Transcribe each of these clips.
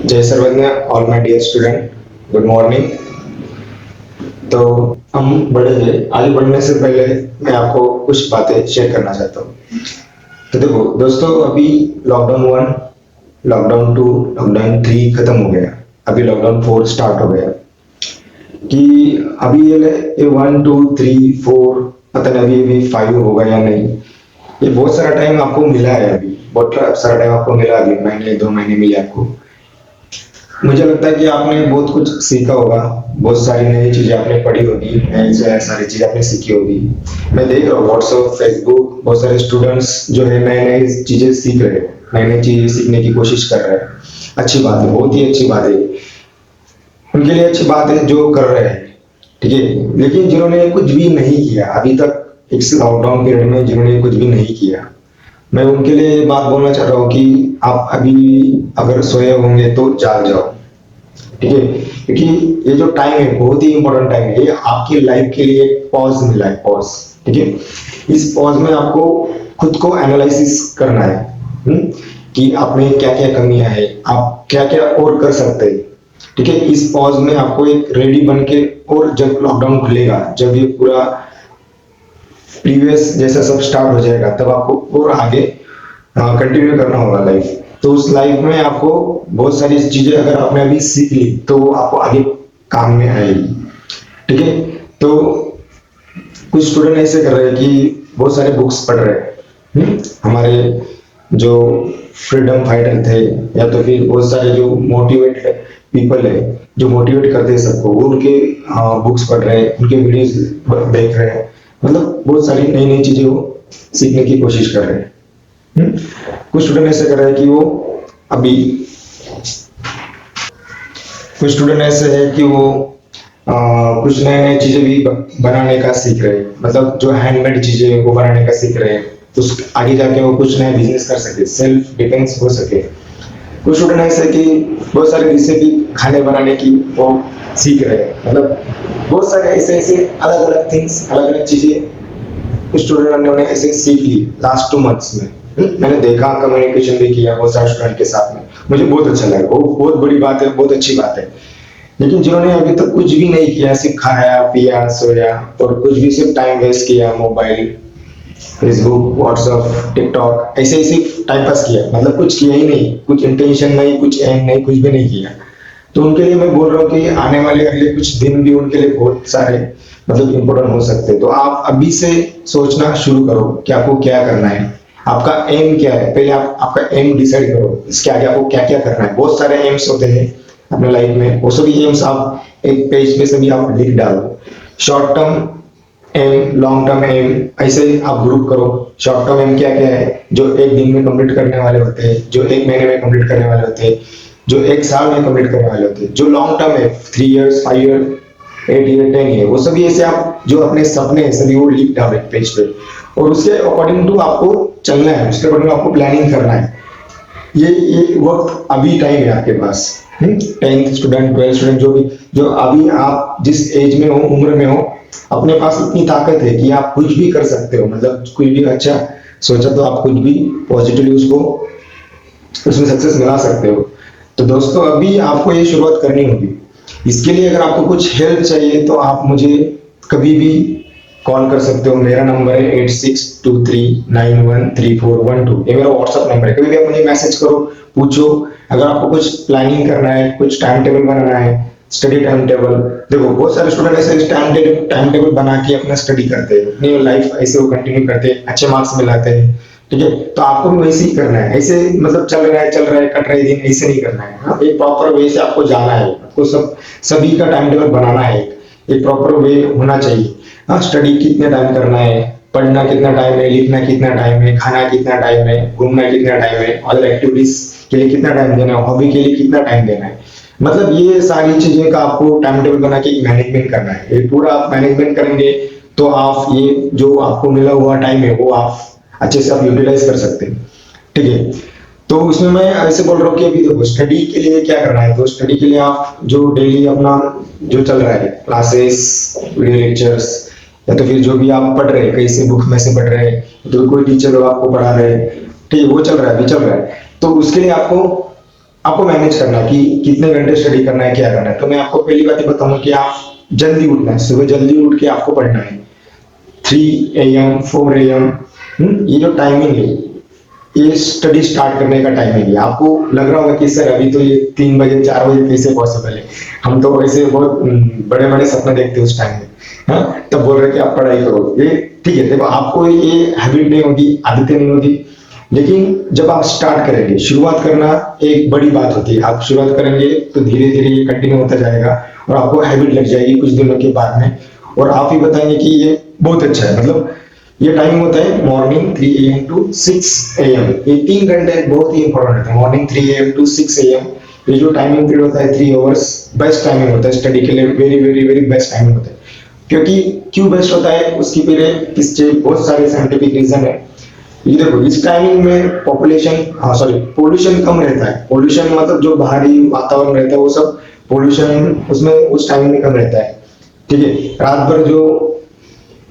जय सर्वज्ञ all my dear student, good morning. तो हम बढ़ेंगे, आगे बढ़ने से पहले मैं आपको कुछ बातें शेयर करना चाहता हूँ। तो देखो दोस्तों, अभी लॉकडाउन 1, लॉकडाउन 2, लॉकडाउन 3 खत्म हो गया। अभी लॉकडाउन 4 स्टार्ट हो गया। कि अभी ये 1 2 3 4, पता नहीं अभी 5 होगा या नहीं। ये बहुत सारा टाइम आपको मिला है, अभी बहुत सारा टाइम आपको मिला, अभी महीने 2 महीने मिले आपको। मुझे लगता है कि आपने बहुत कुछ सीखा होगा, बहुत सारी नई चीजें आपने पढ़ी होगी, नई जो है सारी चीजें आपने सीखी होगी। मैं देख रहा हूँ व्हाट्सएप, फेसबुक, बहुत सारे स्टूडेंट्स जो है नए नए चीजें सीख रहे हैं, नई नई चीजें सीखने की कोशिश कर रहे हैं। अच्छी बात है, बहुत ही अच्छी बात है, उनके लिए अच्छी बात है जो कर रहे हैं। ठीक है, लेकिन जिन्होंने कुछ भी नहीं किया अभी तक, इस लॉकडाउन पीरियड में जिन्होंने कुछ भी नहीं किया, मैं उनके लिए ये बात बोलना चाह रहा हूँ कि आप अभी अगर सोए होंगे तो जाग जाओ। ठीक है, क्योंकि ये जो टाइम है बहुत ही इंपॉर्टेंट टाइम है, ये आपकी लाइफ के लिए एक पॉज मिला है, पॉज। ठीक है, इस पॉज में आपको खुद को एनालिसिस करना है। कि आप में क्या क्या कमियां है, आप क्या क्या और कर सकते हैं। ठीक है, इस पॉज में आपको एक रेडी बन के, और जब लॉकडाउन खुलेगा, जब ये पूरा प्रीवियस जैसा सब स्टार्ट हो जाएगा, तब आपको और आगे कंटिन्यू करना होगा लाइफ। तो उस लाइफ में आपको बहुत सारी चीजें अगर आपने अभी सीख ली तो वो आपको आगे काम में आएगी। ठीक है, तो कुछ स्टूडेंट ऐसे कर रहे हैं कि बहुत सारे बुक्स पढ़ रहे हैं। हमारे जो फ्रीडम फाइटर थे, या तो फिर बहुत सारे जो मोटिवेट पीपल है, जो मोटिवेट करते हैं सबको, वो उनके बुक्स पढ़ रहे हैं, उनके वीडियोस देख रहे हैं। मतलब बहुत सारी नई नई चीजें वो सीखने की कोशिश कर रहे हैं। कुछ स्टूडेंट ऐसे कर रहे हैं कि वो अभी, कुछ स्टूडेंट ऐसे है कि वो कुछ नए नए चीजें भी बनाने का सीख रहे हैं, मतलब जो हैंडमेड चीजें हैं वो बनाने का सीख रहे हैं। तो आगे जाके वो कुछ नया बिजनेस कर सके, सेल्फ डिफेंस हो सके। कुछ स्टूडेंट ऐसे कि बहुत सारे रेसिपी खाने बनाने की वो सीख रहे हैं। मतलब बहुत सारे ऐसे ऐसे अलग अलग थिंग्स, अलग अलग चीजें स्टूडेंट ने ऐसे सीख ली लास्ट 2 मंथ्स में। मैंने देखा, कम्युनिकेशन भी किया बहुत सारे स्टूडेंट के साथ में, मुझे बहुत अच्छा लगा। वो बहुत बड़ी बात है, बहुत अच्छी बात है। लेकिन जिन्होंने अभी तक कुछ भी नहीं किया, सिर्फ खाया पिया सोया, और कुछ भी सिर्फ टाइम वेस्ट किया, मोबाइल, फेसबुक, व्हाट्सएप, टिकटॉक, ऐसे ऐसे टाइम पास किया, मतलब कुछ किया ही नहीं, कुछ इंटेंशन नहीं, कुछ एम नहीं, कुछ भी नहीं किया। तो उनके लिए मैं बोल रहा हूँ कि आने वाले अगले कुछ दिन भी उनके लिए बहुत सारे मतलब इम्पोर्टेंट हो सकते हैं। तो आप अभी से सोचना शुरू करो कि आपको क्या करना है, आपका एम क्या है। पहले आप आपका एम डिसाइड करो, इसके आगे आपको क्या क्या करना है। बहुत सारे एम्स होते हैं अपने लाइफ में, वो सभी एम्स आप एक पेज पे सभी आप लिख डालो। Short term aim, long term aim, ऐसे आप ग्रुप करो। शॉर्ट टर्म एम क्या क्या है, जो एक दिन में कंप्लीट करने वाले होते हैं, जो एक महीने में कंप्लीट करने वाले होते हैं, जो एक साल में कंप्लीट करने वाले होते हैं। जो लॉन्ग टर्म है, 3 इयर्स, 5 ईयर, 8 ईयर, 10 ईयर, वो सभी ऐसे आप जो अपने सपने हैं सभी वो लिख डालो एक पेज पे, और उसके अकॉर्डिंग टू आपको चलना है, उसके अकॉर्डिंग आपको प्लानिंग करना है। ये वक्त अभी टाइम है आपके पास। 10th स्टूडेंट, 12th स्टूडेंट, जो भी, जो अभी आप जिस एज में हो, उम्र में हो, अपने पास इतनी ताकत है कि आप कुछ भी कर सकते हो। मतलब कुछ भी अच्छा सोचा तो आप कुछ भी पॉजिटिवली उसको, उसमें सक्सेस मिला सकते हो। तो दोस्तों, अभी आपको ये शुरुआत करनी होगी। इसके लिए अगर आपको कुछ हेल्प चाहिए तो आप मुझे कभी भी कॉल कर सकते हो। मेरा नंबर है 8623913412, ये मेरा व्हाट्सएप नंबर है। कभी भी आप मुझे मैसेज करो, पूछो। अगर आपको कुछ प्लानिंग करना है, कुछ टाइम टेबल बनाना है, स्टडी टाइम टेबल, देखो बहुत सारे स्टूडेंट ऐसे टाइम टेबल बना के अपना स्टडी करते हैं, अपनी लाइफ ऐसे वो कंटिन्यू करते हैं, अच्छे मार्क्स में लाते हैं। ठीक है, तो आपको भी वैसे ही करना है। ऐसे मतलब चल रहा है कट रहे दिन, ऐसे नहीं करना है। हाँ, एक प्रॉपर वे से आपको जाना है, आपको सभी का टाइम टेबल बनाना है, एक प्रॉपर वे होना चाहिए। हाँ, स्टडी कितने टाइम करना है, पढ़ना कितना टाइम है, लिखना कितना टाइम है, खाना कितना टाइम है, घूमना कितना टाइम है, अदर एक्टिविटीज के लिए कितना टाइम देना है, हॉबी के लिए कितना टाइम देना है। मतलब ये सारी चीजें का आपको टाइम टेबल बना के मैनेजमेंट करना है। ये पूरा आप मैनेजमेंट करेंगे तो आप ये जो आपको मिला हुआ टाइम है वो आप अच्छे से आप यूटिलाइज कर सकते हैं। ठीक है, तो उसमें मैं ऐसे बोल रहा हूँ कि अभी देखो स्टडी के लिए क्या करना है। तो स्टडी के लिए आप जो डेली अपना जो चल रहा है, क्लासेस, वीडियो लेक्चर्स, या तो फिर जो भी आप पढ़ रहे हैं, कहीं से बुक में से पढ़ रहे हैं, तो कोई टीचर आपको पढ़ा रहे हैं, ठीक है, वो चल रहा है, अभी चल रहा है। तो उसके लिए आपको आपको मैनेज करना है कि कितने घंटे स्टडी करना है, क्या करना है। तो मैं आपको पहली बात ये बताऊंगा कि आप जल्दी उठना है, सुबह जल्दी उठ के आपको पढ़ना है। 3 AM 4 AM, ये जो टाइमिंग है, ये स्टडी स्टार्ट करने का टाइमिंग है। आपको लग रहा होगा कि सर अभी तो ये 3 बजे 4 बजे कैसे पॉसिबल है, हम तो वैसे बहुत बड़े बड़े सपने देखते हैं उस टाइम में। हाँ, तब बोल रहे कि आप पढ़ाई करो, ये ठीक है। देखो आपको ये हैबिट नहीं होगी, आदतें नहीं होगी, लेकिन जब आप स्टार्ट करेंगे, शुरुआत करना एक बड़ी बात होती है। आप शुरुआत करेंगे तो धीरे धीरे ये कंटिन्यू होता जाएगा और आपको हैबिट लग जाएगी कुछ दिनों के बाद में। और आप ही बताएंगे कि ये बहुत अच्छा है। मतलब ये टाइम होता है मॉर्निंग 3 AM टू 6 AM, ये 3 घंटे बहुत ही इंपॉर्टेंट होता है। मॉर्निंग 3 AM टू 6 AM, ये जो टाइमिंग पीरियड होता है 3 आवर्स, बेस्ट टाइमिंग होता है स्टडी के लिए। Very very very best timing होता है। क्योंकि क्यों बेस्ट होता है उसकी पीछे इसके बहुत सारे साइंटिफिक रीजन है। ये देखो, इस टाइमिंग में पोल्यूशन कम रहता है। पोल्यूशन मतलब जो बाहरी वातावरण रहता है वो सब पोल्यूशन उसमें उस टाइम में कम रहता है। ठीक है, रात भर जो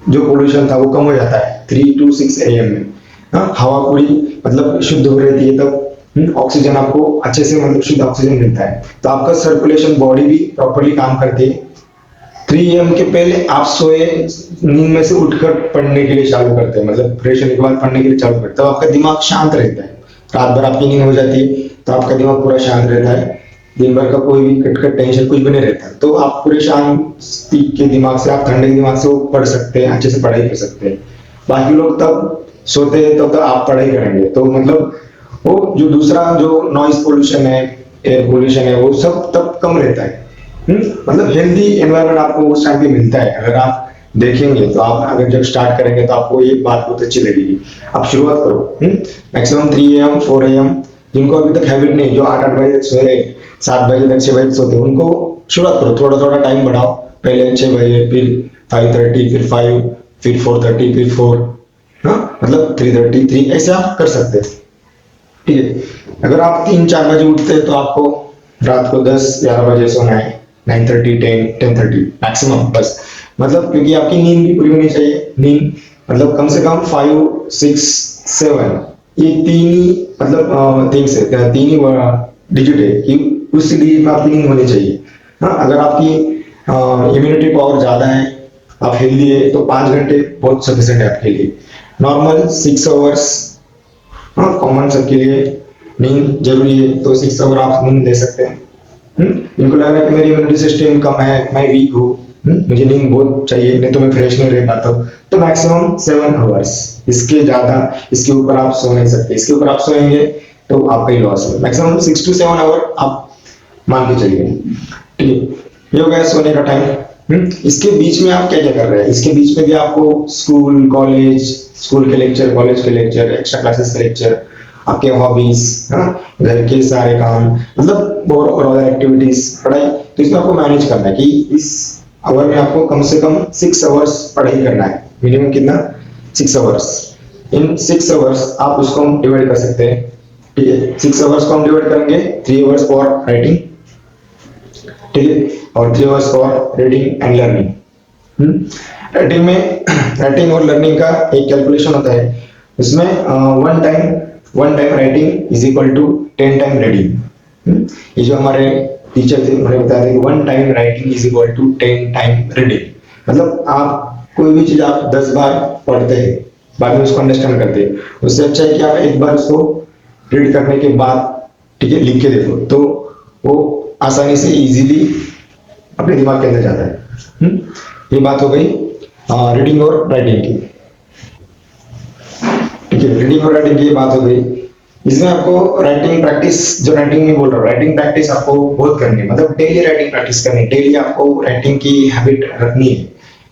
जो पोल्यूशन था वो कम हो जाता है 3 to 6 AM में। हाँ, हवा पूरी मतलब शुद्ध हो रहती है तब। ऑक्सीजन आपको अच्छे से मतलब शुद्ध ऑक्सीजन मिलता है, तो आपका सर्कुलेशन बॉडी भी प्रॉपरली काम करती है। 3 AM के पहले आप सोए, नींद में से उठकर पढ़ने के लिए चालू करते हैं, मतलब फ्रेश होने के बाद पढ़ने के लिए चालू करते हैं, तो आपका दिमाग शांत रहता है। रात भर आपकी नींद हो जाती है तो आपका दिमाग पूरा शांत रहता है। दिन भर का कोई भी कटकट टेंशन कुछ भी नहीं रहता, तो आप पूरे शांति के दिमाग से, आप ठंडे दिमाग से वो पढ़ सकते हैं, अच्छे से पढ़ाई कर सकते हैं। बाकी लोग तब सोते हैं तब आप पढ़ाई करेंगे, तो मतलब वो जो दूसरा जो नॉइज पोल्यूशन है, एयर पोल्यूशन है, वो सब तब कम रहता है। मतलब हेल्दी एनवायरनमेंट आपको उस टाइम पे मिलता है। अगर आप देखेंगे तो आप अगर जब स्टार्ट करेंगे तो आपको ये बात बहुत अच्छी लगेगी। आप शुरुआत करो मैक्सिमम 3 AM 4 AM। जिनको अभी तक हैबिट नहीं, जो 8 8 बजे तक सो रहे, 7 बजे तक 6 बजे सोते, उनको शुरुआत करो, थोड़ा थोड़ा टाइम बढ़ाओ। पहले 6 बजे, फिर 5:30, फिर 5, फिर 4:30, फिर 4, हाँ मतलब 3:30, 3 ऐसे आप कर सकते हैं। ठीक है, अगर आप 3 4 बजे उठते हैं तो आपको रात को 10 11 बजे सोना है। 9:30 10 10:30 मैक्सिमम बस। मतलब क्योंकि आपकी नींद भी पूरी होनी चाहिए। नींद मतलब कम से कम 5 6 7, ये तीन ही मतलब थिंग्स है, तीन ही डिजिट है कि उस डिजिट में आपकी नींद होनी चाहिए। हाँ, अगर आपकी इम्यूनिटी पावर ज्यादा है, आप हेल्दी है, तो 5 घंटे बहुत सफिशिएंट है आपके लिए। नॉर्मल 6 आवर्स, हाँ कॉमन सबके लिए नींद जरूरी है, तो 6 आवर आप नींद ले सकते हैं। इनको लग रहा है कि मेरी इम्यूनिटी सिस्टम कम है, मैं वीक हूँ, मुझे नींद बहुत चाहिए, नहीं तो मैं फ्रेश नहीं रह पाता हूँ, तो मैक्सिमम 7 आवर्स, इसके ज्यादा इसके ऊपर आप सो नहीं सकते। इसके ऊपर आप सोएंगे तो आपका ही लॉस है। मैक्सिमम 6 to 7 आवर आप मान के चलिए। ठीक है, ये हो गया सोने का टाइम। इसके बीच में आप क्या क्या कर रहे हैं? इसके बीच में भी आपको स्कूल कॉलेज, स्कूल के लेक्चर, कॉलेज के लेक्चर, एक्स्ट्रा क्लासेस के लेक्चर, आपके हॉबीज, घर के सारे काम, मतलब और अदर एक्टिविटीज, पढ़ाई, तो इसमें आपको मैनेज करना है कि इस आवर में आपको कम से कम 6 आवर्स पढ़ाई करना है। मिनिमम कितना? 6 आवर्स। इन 6 आवर्स आप उसको डिवाइड कर सकते हैं। ठीक है, 6 आवर्स को हम डिवाइड करेंगे 3 आवर्स फॉर राइटिंग, ठीक है, और 3 hours for reading and learning. Writing और लर्निंग का एक कैलकुलेशन होता है, उसमें one time writing is equal to 10 time reading. ये जो हमारे टीचर थे उन्होंने बताया था कि 1 time writing is equal to 10 time reading. मतलब आप कोई भी चीज आप 10 बार पढ़ते हैं, बाद में उसको अंडरस्टैंड करते हैं, उससे अच्छा है कि आप एक बार उसको रीड करने के बाद, ठीक है, लिख के देखो, तो वो आसानी से इजीली अपने दिमाग के अंदर जाता है। ये बात हो गई रीडिंग और राइटिंग की। ठीक है, रीडिंग और राइटिंग की बात हो गई। इसमें आपको राइटिंग प्रैक्टिस, जो राइटिंग में बोल रहा हूँ, राइटिंग प्रैक्टिस आपको बहुत करनी है, मतलब डेली राइटिंग प्रैक्टिस करनी है। डेली आपको राइटिंग की हैबिट रखनी है,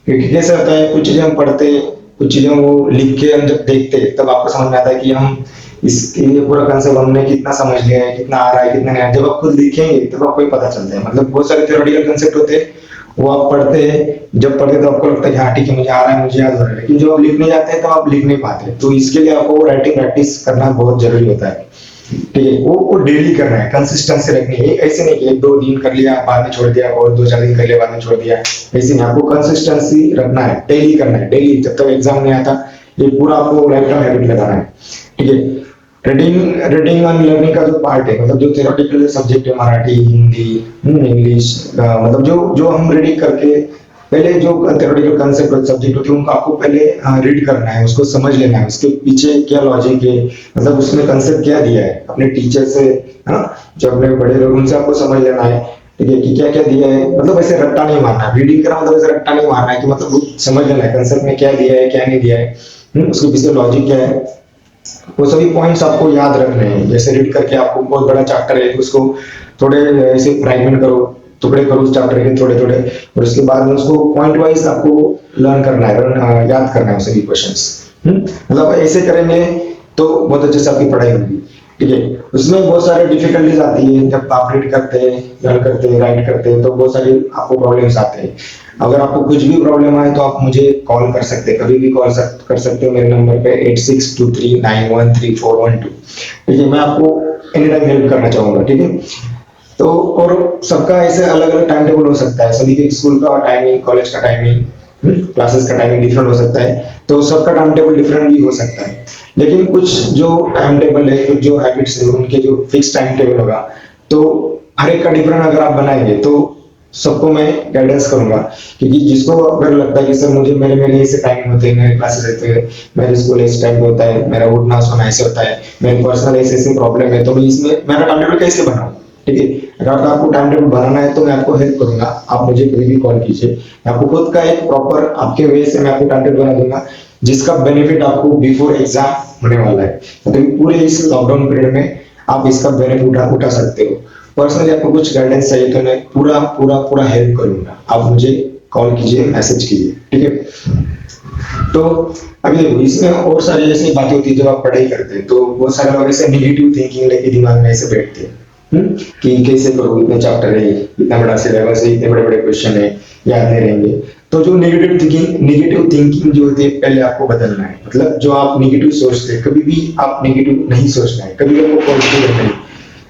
क्योंकि कैसे होता है, कुछ चीजें हम पढ़ते, कुछ चीजें वो लिख के हम जब देखते हैं तब आपको समझ में आता है कि हम इसके लिए पूरा कंसेप्ट हमने कितना समझ लिया है, कितना आ रहा है, कितना नहीं आ रहा है। जब आप खुद लिखेंगे तब आपको ही पता चलता है। मतलब बहुत सारे थ्योरेटिकल कंसेप्ट होते हैं, वो आप पढ़ते हैं, जब पढ़ते हैं तो आपको लगता है कि हाँ ठीक है मुझे आ रहा है, मुझे याद हो रहा है, लेकिन जब आप लिखने जाते हैं तो आप लिख नहीं पाते। तो इसके लिए आपको राइटिंग प्रैक्टिस करना बहुत जरूरी होता है। ठीक है, वो डेली करना है, कंसिस्टेंसी रखनी है। ऐसे नहीं कि 1 2 दिन कर लिया बाद में छोड़ दिया, और 2 4 दिन कर लिया बाद में छोड़ दिया, ऐसे नहीं। आपको कंसिस्टेंसी रखना है, डेली करना है, डेली, जब तक एग्जाम नहीं आता। ये पूरा आपको लाइफ टाइम हैबिट लगाना है। ठीक है, रीडिंग रीडिंग एंड लर्निंग का जो पार्ट है, मतलब जो थ्योरेटिकल सब्जेक्ट है, मराठी, हिंदी, इंग्लिश, मतलब जो जो हम रीडिंग करके पहले जो थ्योरेटिकल कंसेप्ट और सब्जेक्ट होते हैं उनको आपको पहले रीड करना है, उसको समझ लेना है, उसके पीछे क्या लॉजिक है, मतलब उसमें कंसेप्ट क्या दिया है अपने टीचर से, है ना, जो अपने बड़े लोग उनसे आपको समझ लेना है, ठीक है, कि क्या क्या दिया है, मतलब ऐसे रट्टा नहीं मारना है, रीडिंग करना मतलब ऐसे रट्टा नहीं मारना है, कि मतलब वो समझ लेना है कंसेप्ट में क्या दिया है क्या नहीं दिया है, उसके पीछे लॉजिक क्या है, वो सभी पॉइंट्स आपको याद रखने हैं। जैसे रीड करके आपको बहुत बड़ा चैप्टर है तो उसको थोड़े ऐसे फ्रैगमेंट करो, टुकड़े करो उस चैप्टर के थोड़े थोड़े, और उसके बाद में उसको पॉइंट वाइज आपको लर्न करना है, याद करना है सभी क्वेश्चंस। मतलब ऐसे करेंगे तो बहुत अच्छे से आपकी पढ़ाई होगी, ठीक है। उसमें बहुत सारे डिफिकल्टीज आती है, जब आप रीड करते हैं, लर्न करते हैं, राइट करते हैं, तो बहुत सारी आपको प्रॉब्लम्स आते हैं। अगर आपको कुछ भी प्रॉब्लम आए तो आप मुझे कॉल कर सकते हैं, कभी भी कॉल कर सकते हो मेरे नंबर पे 8623913412, ठीक है। मैं आपको एनी टाइम हेल्प करना चाहूंगा, ठीक है। तो और सबका ऐसे अलग अलग टाइम टेबल हो सकता है, सभी के स्कूल का टाइमिंग, कॉलेज का टाइमिंग, क्लासेस का टाइमिंग डिफरेंट हो सकता है, तो सबका टाइम टेबल डिफरेंट भी हो सकता है। लेकिन कुछ जो टाइम टेबल है, कुछ जो हैबिट्स है, उनके जो फिक्स टाइम टेबल होगा, तो हर एक का डिफरेंट अगर आप बनाएंगे तो सबको मैं गाइडेंस करूंगा। क्योंकि जिसको अगर लगता है कि सर मुझे मेरे मेरे ऐसे टाइम होते हैं, मेरे क्लासेस रहते हैं, मेरे स्कूल इस टाइम पे होता है, मेरा उठना सोना ऐसे होता है, मेरी पर्सनल ऐसे ऐसे प्रॉब्लम है, तो मैं इसमें मेरा टाइम टेबल कैसे बनाऊं, ठीक है। अगर आपको टाइम टेबल बनाना है तो मैं आपको हेल्प करूंगा, आप मुझे कभी भी कॉल कीजिए, मैं आपको खुद का एक प्रॉपर आपके वे से मैं आपको टाइम टेबल बना दूंगा, जिसका बेनिफिट आपको बिफोर एग्जाम होने वाला है। मतलब पूरे इस लॉकडाउन पीरियड में आप इसका बेनिफिट उठा सकते हो। पर्सनली आपको कुछ गाइडेंस चाहिए तो मैं पूरा पूरा पूरा हेल्प करूंगा, आप मुझे कॉल कीजिए, मैसेज कीजिए, ठीक है। तो अभी देखो इसमें और सारी ऐसी बातें होती है, जब आप पढ़ाई करते हैं तो बहुत सारे लोग ऐसे निगेटिव थिंकिंग लेके दिमाग में ऐसे बैठते हैं, कि कैसे करो, इतने चैप्टर है, इतना बड़ा सिलेबस है, इतने बड़े बड़े क्वेश्चन है, याद नहीं रहेंगे। तो जो नेगेटिव थिंकिंग जो होती है पहले आपको बदलना है, मतलब जो आप नेगेटिव सोचते हैं कभी भी आप नेगेटिव नहीं सोचना है, कभी आपको पॉजिटिव रहना है,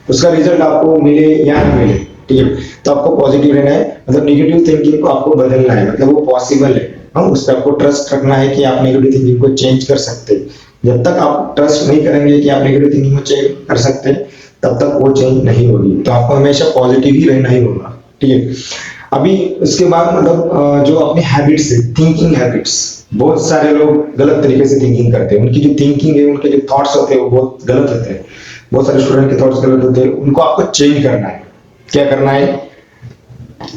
उसका रिजल्ट आपको मिले या ना मिले, ठीक है, तो आपको पॉजिटिव रहना है, मतलब नेगेटिव थिंकिंग को आपको बदलना है, मतलब वो पॉसिबल है। हाँ, उस पर आपको ट्रस्ट रखना है कि आप नेगेटिव थिंकिंग को चेंज कर सकते हैं। जब तक आप ट्रस्ट नहीं करेंगे कि आप नेगेटिव थिंकिंग को चेंज कर सकते हैं, तब तक वो चेंज नहीं होगी, तो आपको हमेशा पॉजिटिव ही रहना ही होगा, ठीक है। अभी उसके बाद मतलब जो अपनी हैबिट्स है, थिंकिंग हैबिट्स, बहुत सारे लोग गलत तरीके से थिंकिंग करते हैं, उनकी जो थिंकिंग है, उनके जो थॉट्स होते हैं वो बहुत गलत होते हैं, बहुत सारे स्टूडेंट के थॉट्स गलत होते हैं, उनको आपको चेंज करना है। क्या करना है?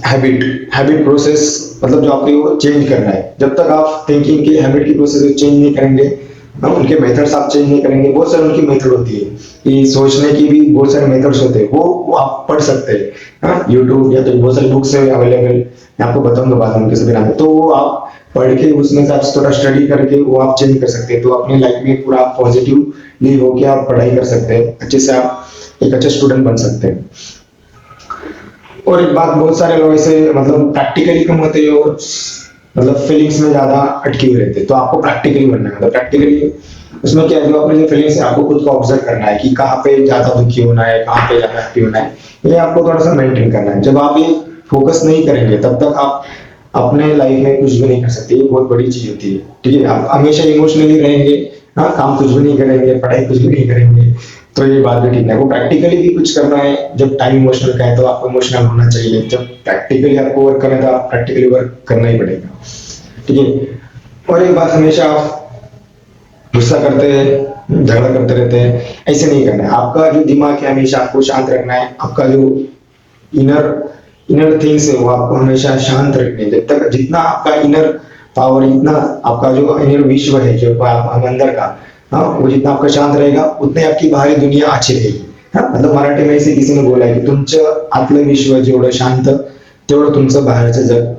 हैबिट हैबिट प्रोसेस, मतलब जो आपको वो चेंज करना है। जब तक आप थिंकिंग की हैबिट की प्रोसेस को चेंज नहीं करेंगे, उनके मेथड्स आप चेंज नहीं करेंगे, बहुत सारी उनकी मेथड होती है, कि सोचने की भी बहुत सारे मेथड्स होते हैं, वो आप पढ़ सकते हैं, हाँ, यूट्यूब या तो बहुत सारी बुक्स है अवेलेबल, मैं आपको बताऊंगा बाद में किसी भी नाम है, तो वो आप पढ़ के उसमें से आप थोड़ा स्टडी करके वो आप चेंज कर सकते हैं, तो अपनी लाइफ में पूरा पॉजिटिवली होके आप पढ़ाई कर सकते हैं, अच्छे से आप एक अच्छे स्टूडेंट बन सकते हैं। और एक बात, बहुत सारे लोग ऐसे मतलब प्रैक्टिकली कम होते हैं और मतलब फीलिंग्स में ज्यादा अटके हुए रहते हैं, तो आपको प्रैक्टिकली बनना है, मतलब प्रैक्टिकली उसमें क्या है, जो अपने जो फीलिंग्स है आपको खुद को ऑब्जर्व करना है, कि कहाँ पे ज्यादा दुखी होना है, कहाँ पे ज्यादा हैप्पी होना है, ये आपको थोड़ा सा मेंटेन करना है। जब आप ये फोकस नहीं करेंगे तब तक आप अपने लाइफ में कुछ भी नहीं कर सकते, ये बहुत बड़ी चीज होती है, ठीक है। आप हमेशा इमोशनली रहेंगे, हाँ, काम कुछ भी नहीं करेंगे, पढ़ाई कुछ भी नहीं करेंगे, तो ये बात भी ठीक है। वो प्रैक्टिकली भी कुछ करना है, जब टाइम इमोशनल का है तो आपको इमोशनल होना चाहिए, जब प्रैक्टिकली आपको वर्क करना है तो आप प्रैक्टिकली वर्क करना ही पड़ेगा, ठीक है। और एक बात, हमेशा आप गुस्सा करते हैं, झगड़ा करते रहते हैं, ऐसे नहीं करना है। आपका जो दिमाग है हमेशा आपको शांत रखना है, आपका जो इनर इनर थिंग्स है वो आपको हमेशा शांत रखने हैं। जब तक जितना आपका इनर पावर, इतना आपका जो इनर विश्व है, जो आप अंदर का, हाँ, वो जितना आपका शांत रहेगा उतने आपकी बाहरी दुनिया अच्छी रहेगी। हाँ, मतलब मराठी में ऐसे किसी ने बोला है की तुमचं आतलं विश्व जेवढं शांत तेवढं तुमचं बाहेरचं जग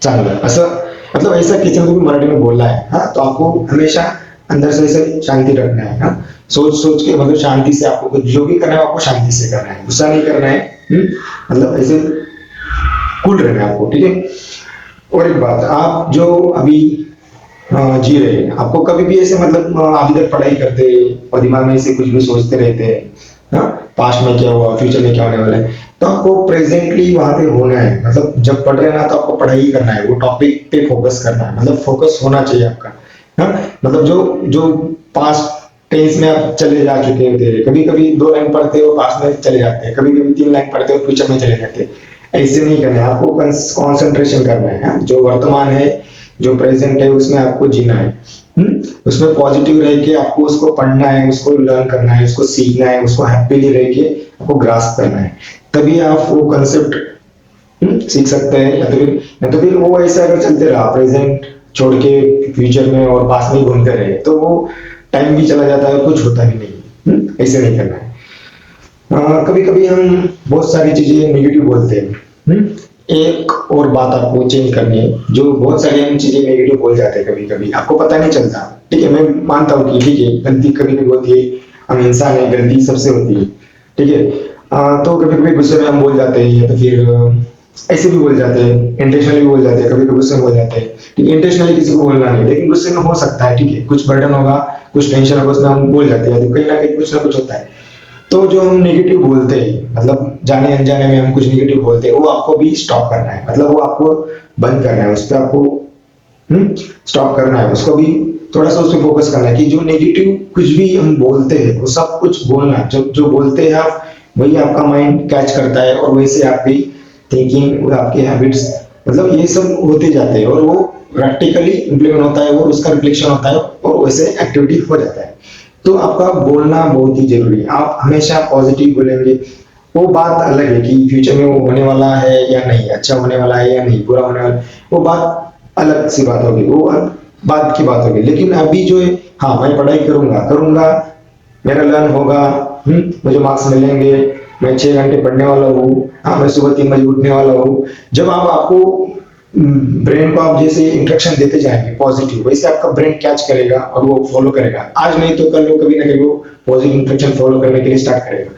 चांगलं, असं मतलब ऐसा किसी ने भी मराठी में बोला है। हाँ, तो आपको हमेशा अंदर से ऐसे शांति रखना है। हाँ, सोच सोच के, मतलब शांति से आपको कुछ जो भी करना है आपको शांति से करना है, गुस्सा नहीं करना है, मतलब ऐसे कूल रहना है आपको, ठीक है। और एक बात, आप जो अभी जी रहे हैं, आपको कभी भी ऐसे मतलब आप इधर पढ़ाई करते हैं और दिमाग में ऐसे कुछ भी सोचते रहते हैं, हाँ, पास्ट में क्या हुआ, फ्यूचर में क्या होने वाला है, तो आपको प्रेजेंटली वहां पे होना है। मतलब जब पढ़ रहे हैं ना तो आपको पढ़ाई ही करना है, वो टॉपिक पे फोकस करना है, मतलब फोकस होना चाहिए आपका। हाँ, मतलब जो जो पास्ट टेंस में आप चले जा चुके होते हैं, कभी कभी 2 लाइन पढ़ते हो पास में चले जाते हैं, कभी कभी 3 लाइन पढ़ते हो फ्यूचर में चले जाते हैं। ऐसे नहीं करना है, आपको कंसंट्रेशन करना है। हाँ? जो वर्तमान है, जो प्रेजेंट है, उसमें आपको जीना है। उसमें पॉजिटिव रह के आपको उसको पढ़ना है, उसको लर्न करना है, उसको सीखना है, उसको हैप्पीली रह के आपको ग्रास्प करना है। तभी आप वो कंसेप्ट सीख सकते हैं। या तो फिर वो ऐसा अगर चलते रहा, प्रेजेंट छोड़ के फ्यूचर में और पास में ही घूमते रहे, तो वो टाइम भी चला जाता है, कुछ होता भी नहीं। ऐसे नहीं करना है। कभी कभी हम बहुत सारी चीजें नेगेटिव बोलते हैं। एक और बात आपको चेंज करनी है, जो बहुत सारी हम चीजें नेगेटिव बोल जाते हैं, कभी कभी आपको पता नहीं चलता। ठीक है, मैं मानता हूँ कि ठीक है, गलती कभी कभी होती है, हम इंसान है, गलती सबसे होती है। ठीक है, तो कभी कभी गुस्से में हम बोल जाते हैं, या तो फिर ऐसे भी बोल जाते हैं, इंटेंशनली भी बोल जाते हैं, कभी कभी गुस्से में बोल जाते हैं। ठीक है, इंटेंशनली किसी को बोलना नहीं, लेकिन गुस्से में हो सकता है। ठीक है, कुछ बर्डन होगा, कुछ टेंशन होगा, उसमें हम बोल जाते हैं, तो कहीं ना कुछ होता है। तो जो हम नेगेटिव बोलते हैं, मतलब जाने अनजाने में हम कुछ नेगेटिव बोलते हैं, वो आपको भी स्टॉप करना है। मतलब वो आपको बंद करना है, उस पर आपको स्टॉप करना है, उसको भी थोड़ा सा उस पर फोकस करना है कि जो नेगेटिव कुछ भी हम बोलते हैं, वो सब कुछ बोलना, जो जो बोलते हैं आप, वही आपका माइंड कैच करता है, और वैसे आपकी थिंकिंग, आपके हैबिट्स, मतलब ये सब होते जाते हैं, और वो प्रैक्टिकली इम्प्लीमेंट होता है, और उसका रिफ्लेक्शन होता है, और वैसे एक्टिविटी हो जाता है। तो आपका बोलना बहुत ही जरूरी है। आप हमेशा पॉजिटिव बोलेंगे, वो बात अलग है कि फ्यूचर में वो होने वाला है या नहीं, अच्छा होने वाला है या नहीं, बुरा होने वाला है, वो बात अलग सी बात होगी, वो बात की बात होगी। लेकिन अभी जो है, हाँ मैं पढ़ाई करूंगा करूंगा, मेरा लर्न होगा, मुझे मार्क्स मिलेंगे, मैं 6 घंटे पढ़ने वाला हूँ, हाँ मैं सुबह 3 बजे उठने वाला हूँ। जब आप आपको ब्रेन को आप जैसे इंस्ट्रक्शन देते जाएंगे पॉजिटिव, वैसे आपका ब्रेन कैच करेगा और वो फॉलो करेगा। आज नहीं तो कल वो कभी ना कभी वो पॉजिटिव इंस्ट्रक्शन फॉलो करने के लिए स्टार्ट करेगा।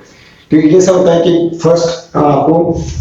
क्योंकि कैसा होता है कि फर्स्ट आपको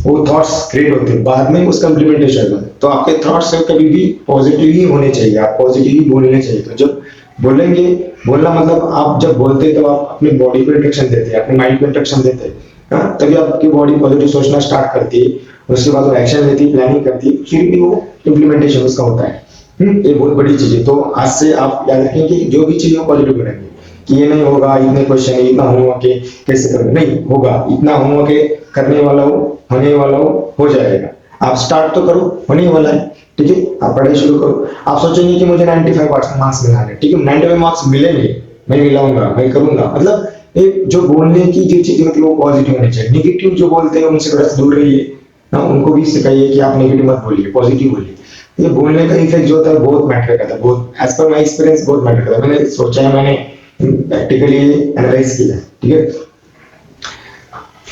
वो थॉट्स क्रिएट होते हैं, बाद में उसका इम्प्लीमेंटेशन होता है। तो आपके थॉट्स कभी भी पॉजिटिव ही होने चाहिए, आप पॉजिटिव ही बोलने चाहिए। तो जब बोलेंगे, बोलना मतलब आप जब बोलते हैं तो आप अपनी बॉडी को इंस्ट्रक्शन देते हैं, अपने माइंड को इंस्ट्रक्शन देते हैं। हाँ, तभी आपकी बॉडी पॉजिटिव सोचना स्टार्ट करती है, उसके बाद वो एक्शन लेती है, प्लानिंग करती है, फिर भी वो इम्प्लीमेंटेशन उसका होता है। ये बहुत बड़ी चीज है। तो आज से आप याद रखें कि जो भी चीज हो पॉजिटिव करेंगे, कि ये नहीं होगा, इतने क्वेश्चन है, इतना होमवर्क है, कैसे करें, नहीं होगा, इतना होमवर्क है, करने वाला हो, होने वाला हो जाएगा। आप स्टार्ट तो करो, होने वाला है। ठीक है, आप पढ़ाई शुरू करो। आप सोचेंगे कि मुझे 95 मार्क्स मिलाने, ठीक है, 95 मार्क्स मिलेंगे, मैं मिलाऊंगा, मैं करूंगा। मतलब एक जो बोलने की जो चीज होती है वो पॉजिटिव होनी चाहिए। निगेटिव जो बोलते हैं उनसे थोड़ा सा दूर रहिए। उनको भी सिखाइए कि आप नेगेटिव मत बोलिए, पॉजिटिव बोलिए। ये बोलने का इफेक्ट जो होता है बहुत मैटर करता है, बहुत एज पर माई एक्सपीरियंस बहुत मैटर करता है। मैंने सोचा है, मैंने प्रैक्टिकली एनालाइज किया है। ठीक है,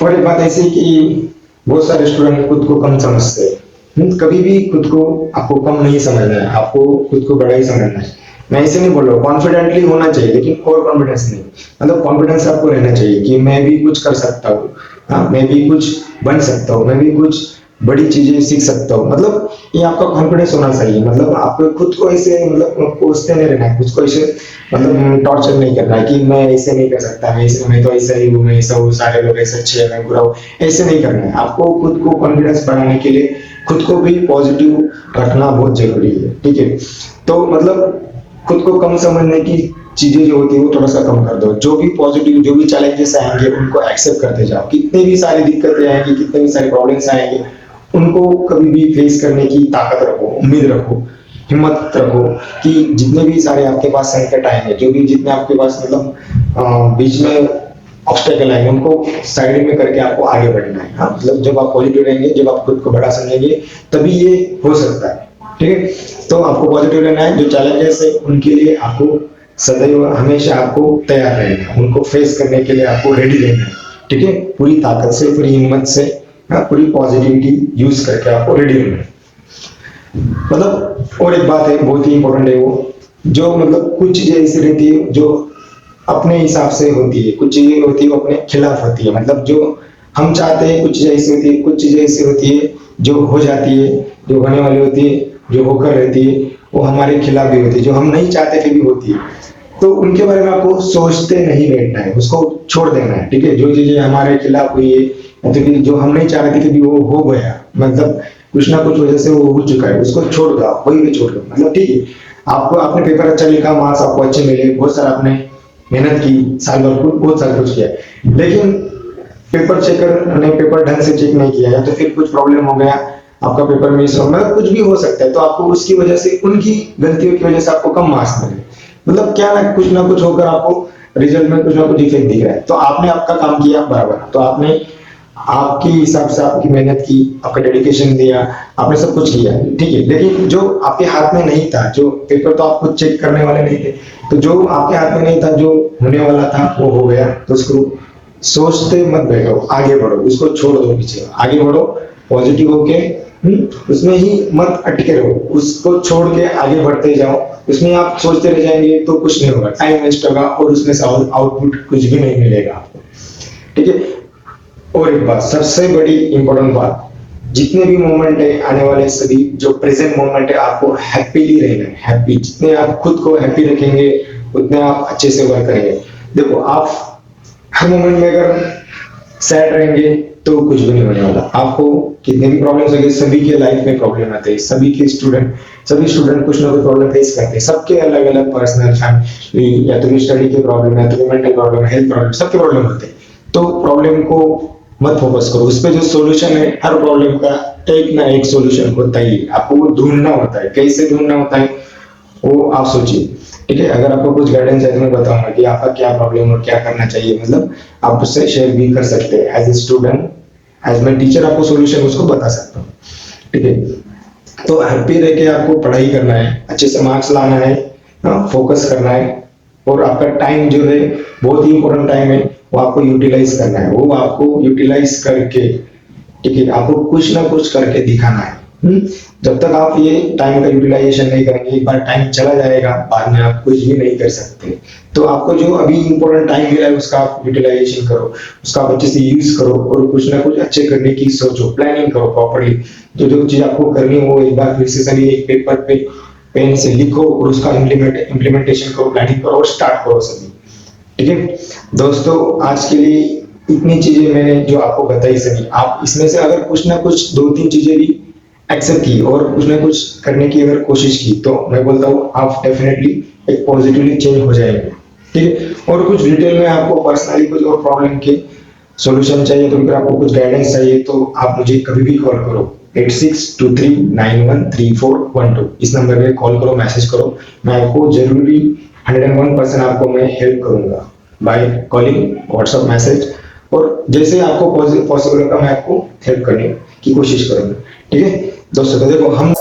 और एक बात ऐसी कि बहुत सारे स्टूडेंट खुद को कम समझते हैं। कभी भी खुद को आपको कम नहीं समझना है, आपको खुद को बड़ा ही समझना है। मैं ऐसे नहीं बोल रहा हूँ, कॉन्फिडेंटली होना चाहिए, लेकिन ओवर कॉन्फिडेंस नहीं। मतलब कॉन्फिडेंस आपको रहना चाहिए कि मैं भी कुछ कर सकता हूँ, हाँ मैं भी कुछ बन सकता हूँ, मैं भी कुछ बड़ी चीजें सीख सकता हूँ। मतलब ये आपका कॉन्फिडेंस होना चाहिए। मतलब आपको खुद को ऐसे मतलब कोसते नहीं रहना है, खुद को ऐसे मतलब टॉर्चर नहीं करना है कि मैं ऐसे नहीं कर सकता, मैं तो ऐसा ही हूँ, मैं ऐसा हूँ, सारे लोग ऐसे अच्छे हैं, मैं बुरा हूँ, ऐसे नहीं करना है। आपको खुद को कॉन्फिडेंस बढ़ाने के लिए खुद को भी पॉजिटिव रखना बहुत जरूरी है। ठीक है, तो मतलब खुद को कम समझने की चीजें जो होती है वो थोड़ा सा कम कर दो। जो भी पॉजिटिव, जो भी चैलेंजेस आएंगे उनको एक्सेप्ट करते जाओ। कितने भी सारी दिक्कतें आएंगी, कितने भी सारे प्रॉब्लम्स आएंगे, उनको कभी भी फेस करने की ताकत रखो, उम्मीद रखो, हिम्मत रखो कि जितने भी सारे आपके पास संकट आएंगे, जो भी जितने आपके पास मतलब बीच में ऑब्स्टेकल आएंगे, उनको साइड में करके आपको आगे बढ़ना है। हाँ, मतलब जब आप पॉजिटिव रहेंगे, जब आप खुद को बड़ा समझेंगे, तभी ये हो सकता है। ठीक है, तो आपको पॉजिटिव रहना है। जो चैलेंजेस है उनके लिए आपको सदैव हमेशा आपको तैयार रहना है, उनको फेस करने के लिए आपको रेडी रहना है। ठीक है, पूरी ताकत से, पूरी हिम्मत से, पूरी पॉजिटिविटी यूज करके आपको रेडी रहना है। मतलब और एक बात है बहुत ही इंपॉर्टेंट है, वो जो मतलब कुछ चीजें ऐसी रहती है जो अपने हिसाब से होती है, कुछ चीजें होती है वो अपने खिलाफ होती है। मतलब जो हम चाहते हैं कुछ चीजें ऐसी होती है, कुछ चीजें ऐसी होती है जो हो जाती है, जो होने वाली होती है, जो होकर रहती है, वो हमारे खिलाफ भी होती है, जो हम नहीं चाहते थे भी होती है। तो उनके बारे में आपको सोचते नहीं बैठना है, उसको छोड़ देना है। ठीक है, जो चीजें हमारे खिलाफ हुई है, या तो फिर जो हम नहीं चाह रहे थे कि वो हो गया, मतलब कुछ ना कुछ वजह से वो हो चुका है, उसको छोड़ दो, वही भी छोड़ दो। मतलब ठीक है, आपको आपने पेपर अच्छा लिखा, मार्क्स आपको अच्छे मिले, बहुत सारा आपने मेहनत की, साल भर बहुत सारा कुछ किया, लेकिन पेपर चेकर ने पेपर ढंग से चेक नहीं किया या तो फिर कुछ प्रॉब्लम हो गया, आपका पेपर मिस हो, मतलब कुछ भी हो सकता है, तो आपको उसकी वजह से, उनकी गलतियों की वजह से आपको कम मार्क्स मिले। मतलब क्या ना कुछ होकर आपको रिजल्ट में कुछ ना कुछ इफेक्ट दिख रहा है। तो आपने आपका काम किया बराबर, तो आपने आपके हिसाब से आपकी मेहनत की, आपका डेडिकेशन दिया, आपने सब कुछ किया, ठीक है, लेकिन जो आपके हाथ में नहीं था, जो पेपर तो आप खुद चेक करने वाले नहीं थे, तो जो आपके हाथ में नहीं था, जो होने वाला था वो हो गया, तो उसको सोचते मत बैठो, आगे बढ़ो, उसको छोड़ दो पीछे, आगे बढ़ो, पॉजिटिव होके उसमें ही मत अटके रहो, उसको छोड़ के आगे बढ़ते जाओ। उसमें आप सोचते रह जाएंगे तो कुछ नहीं होगा, टाइम वेस्ट होगा और उसमें से आउटपुट कुछ भी नहीं मिलेगा आपको, ठीक है। और एक बात, सबसे बड़ी इंपॉर्टेंट बात, जितने भी मोमेंट है आने वाले, सभी जो प्रेजेंट मोमेंट है, आपको हैप्पीली रहना है, हैप्पी, जितने आप खुद को हैप्पी रखेंगे उतने आप अच्छे से वर्क करेंगे। देखो, आप हर मोमेंट में अगर सैड रहेंगे तो कुछ भी नहीं होने वाला। आपको कितने भी प्रॉब्लम्स होंगे, सभी के लाइफ में प्रॉब्लम आते हैं, सभी स्टूडेंट कुछ ना कुछ प्रॉब्लम फेस करते हैं, सबके अलग अलग पर्सनल, फैमिली, या तो स्टडी के प्रॉब्लम, या तो मेंटल प्रॉब्लम, हेल्थ प्रॉब्लम, सबके प्रॉब्लम होते हैं। तो प्रॉब्लम को मत फोकस करो, उस पे जो सॉल्यूशन है, हर प्रॉब्लम का एक ना एक सॉल्यूशन होता ही है, आपको वो ढूंढना होता है, कैसे ढूंढना होता है वो आप सोचिए, ठीक है। अगर आपको कुछ गाइडेंस है तो मैं बताऊंगा कि आपका क्या प्रॉब्लम और क्या करना चाहिए, मतलब आप उससे शेयर भी कर सकते हैं, एज ए स्टूडेंट, एज मैं टीचर आपको सॉल्यूशन उसको बता सकता हूँ, ठीक है। तो हैप्पी रह के आपको पढ़ाई करना है, अच्छे से मार्क्स लाना है, फोकस करना है, और आपका टाइम जो है, बहुत ही इंपॉर्टेंट टाइम है, वो आपको यूटिलाइज करना है, वो आपको यूटिलाइज करके, ठीक है, आपको कुछ ना कुछ करके दिखाना है। जब तक आप ये टाइम का यूटिलाइजेशन नहीं करेंगे, एक बार टाइम चला जाएगा, बाद में आप कुछ भी नहीं कर सकते। तो आपको जो अभी इंपॉर्टेंट टाइम मिला है उसका आप यूटिलाइजेशन करो, उसका आप अच्छे से यूज करो, और कुछ ना कुछ अच्छे करने की सोचो, प्लानिंग करो प्रॉपर्ली। जो जो चीज आपको करनी हो, एक बार फिर से सभी एक पेपर पे पेन से लिखो, और उसका इम्प्लीमेंटेशन करो, प्लानिंग करो और स्टार्ट करो सभी, ठीक है। दोस्तों, आज के लिए इतनी चीजें मैंने जो आपको बताई सभी, आप इसमें से अगर कुछ ना कुछ 2-3 चीजें भी एक्सेप्ट की और कुछ ना कुछ करने की अगर कोशिश की, तो मैं बोलता हूँ आप डेफिनेटली एक पॉजिटिवली चेंज हो जाएंगे, ठीक है। और कुछ डिटेल में आपको पर्सनली कुछ और प्रॉब्लम के सॉल्यूशन चाहिए, तो फिर आपको कुछ गाइडेंस चाहिए, तो आप मुझे कभी भी कॉल करो, 8623913412, इस नंबर पे कॉल करो, मैसेज करो, मैं आपको जरूरी 101% आपको मैं हेल्प करूंगा बाय कॉलिंग, व्हाट्सएप मैसेज, और जैसे आपको पॉसिबल होगा मैं आपको हेल्प करने की कोशिश करूंगा, ठीक है। दोस्तों, तो देखो, हम